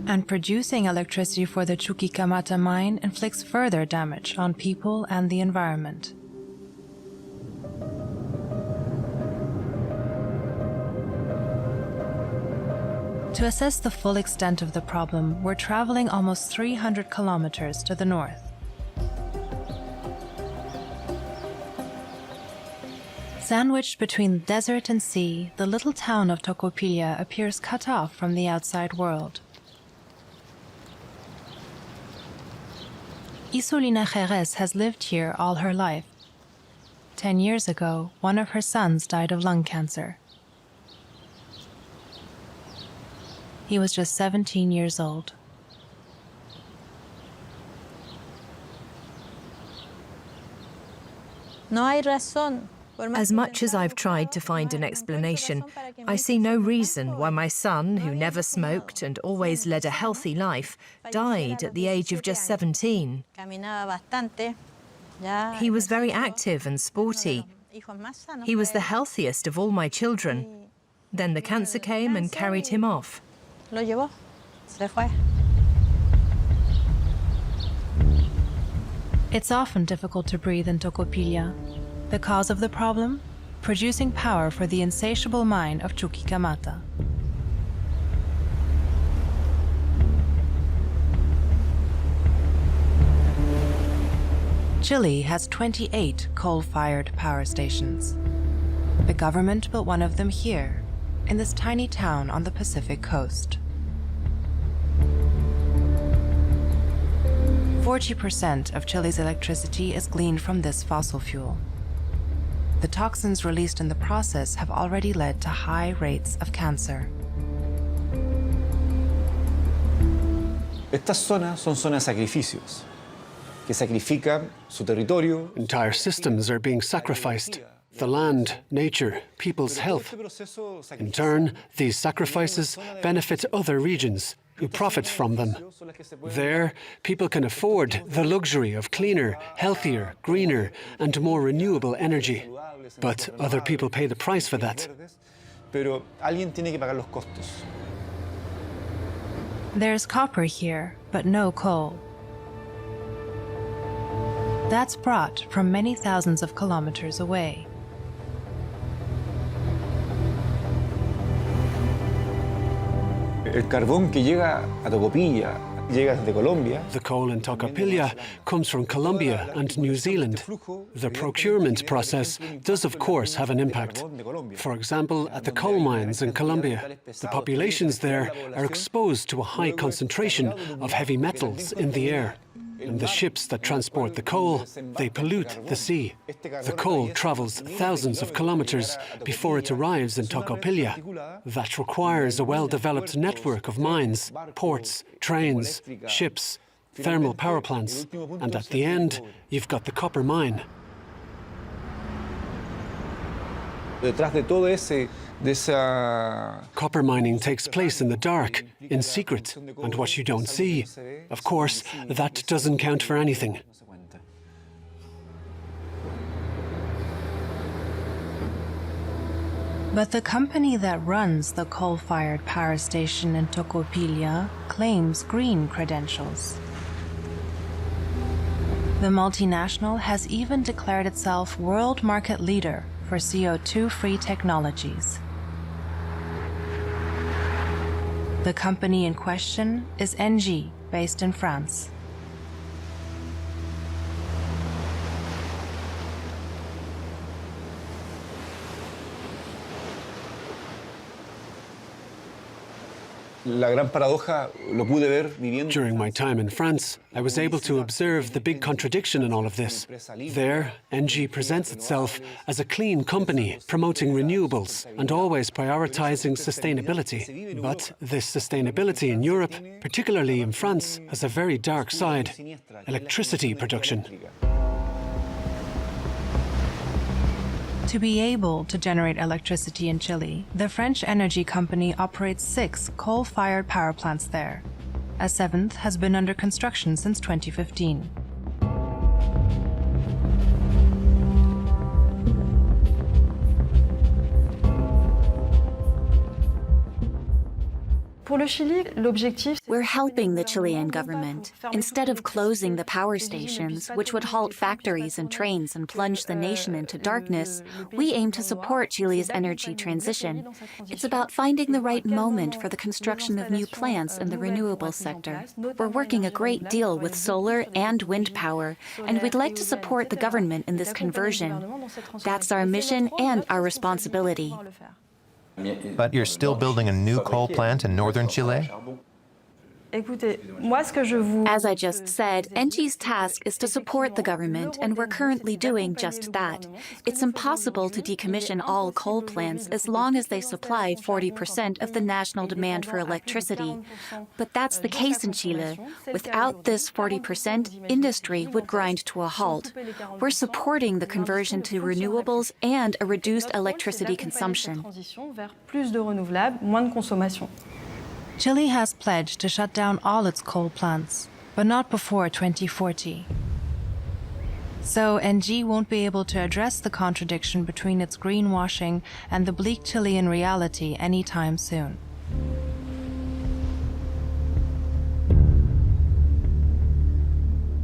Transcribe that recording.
And producing electricity for the Chuquicamata mine inflicts further damage on people and the environment. To assess the full extent of the problem, we're traveling almost 300 kilometers to the north. Sandwiched between desert and sea, the little town of Tocopilla appears cut off from the outside world. Isolina Jerez has lived here all her life. 10 years ago, one of her sons died of lung cancer. He was just 17 years old. As much as I've tried to find an explanation, I see no reason why my son, who never smoked and always led a healthy life, died at the age of just 17. He was very active and sporty. He was the healthiest of all my children. Then the cancer came and carried him off. It's often difficult to breathe in Tocopilla. The cause of the problem? Producing power for the insatiable mine of Chuquicamata. Chile has 28 coal-fired power stations. The government built one of them here, in this tiny town on the Pacific coast. 40% of Chile's electricity is gleaned from this fossil fuel. The toxins released in the process have already led to high rates of cancer. Estas zonas son zonas de sacrificios, que sacrifican su territorio. Entire systems are being sacrificed. The land, nature, people's health. In turn, these sacrifices benefit other regions who profit from them. There, people can afford the luxury of cleaner, healthier, greener, and more renewable energy. But other people pay the price for that. Pero alguien tiene que pagar los costos. There's copper here, but no coal. That's brought from many thousands of kilometers away. El carbón que llega a Tocopilla llega desde Colombia. The coal in Tocopilla comes from Colombia and New Zealand. The procurement process does, of course, have an impact. For example, at the coal mines in Colombia, the populations there are exposed to a high concentration of heavy metals in the air. And the ships that transport the coal, they pollute the sea. The coal travels thousands of kilometers before it arrives in Tocopilla. That requires a well-developed network of mines, ports, trains, ships, thermal power plants, and at the end, you've got the copper mine. Detrás de todo Copper mining takes place in the dark, in secret, and what you don't see. Of course, that doesn't count for anything. But the company that runs the coal-fired power station in Tocopilla claims green credentials. The multinational has even declared itself world market leader for CO2-free technologies. The company in question is Engie, based in France. La gran paradoja lo pude ver viviendo. During my time in France, I was able to observe the big contradiction in all of this. There, Engie presents itself as a clean company, promoting renewables and always prioritizing sustainability. But this sustainability in Europe, particularly in France, has a very dark side: electricity production. To be able to generate electricity in Chile, the French energy company operates 6 coal-fired power plants there. A 7th has been under construction since 2015. We're helping the Chilean government. Instead of closing the power stations, which would halt factories and trains and plunge the nation into darkness, we aim to support Chile's energy transition. It's about finding the right moment for the construction of new plants in the renewable sector. We're working a great deal with solar and wind power, and we'd like to support the government in this conversion. That's our mission and our responsibility. But you're still building a new coal plant in northern Chile? As I just said, ENGIE's task is to support the government, and we're currently doing just that. It's impossible to decommission all coal plants as long as they supply 40% of the national demand for electricity. But that's the case in Chile. Without this 40%, industry would grind to a halt. We're supporting the conversion to renewables and a reduced electricity consumption. Chile has pledged to shut down all its coal plants, but not before 2040. So ENGIE won't be able to address the contradiction between its greenwashing and the bleak Chilean reality anytime soon.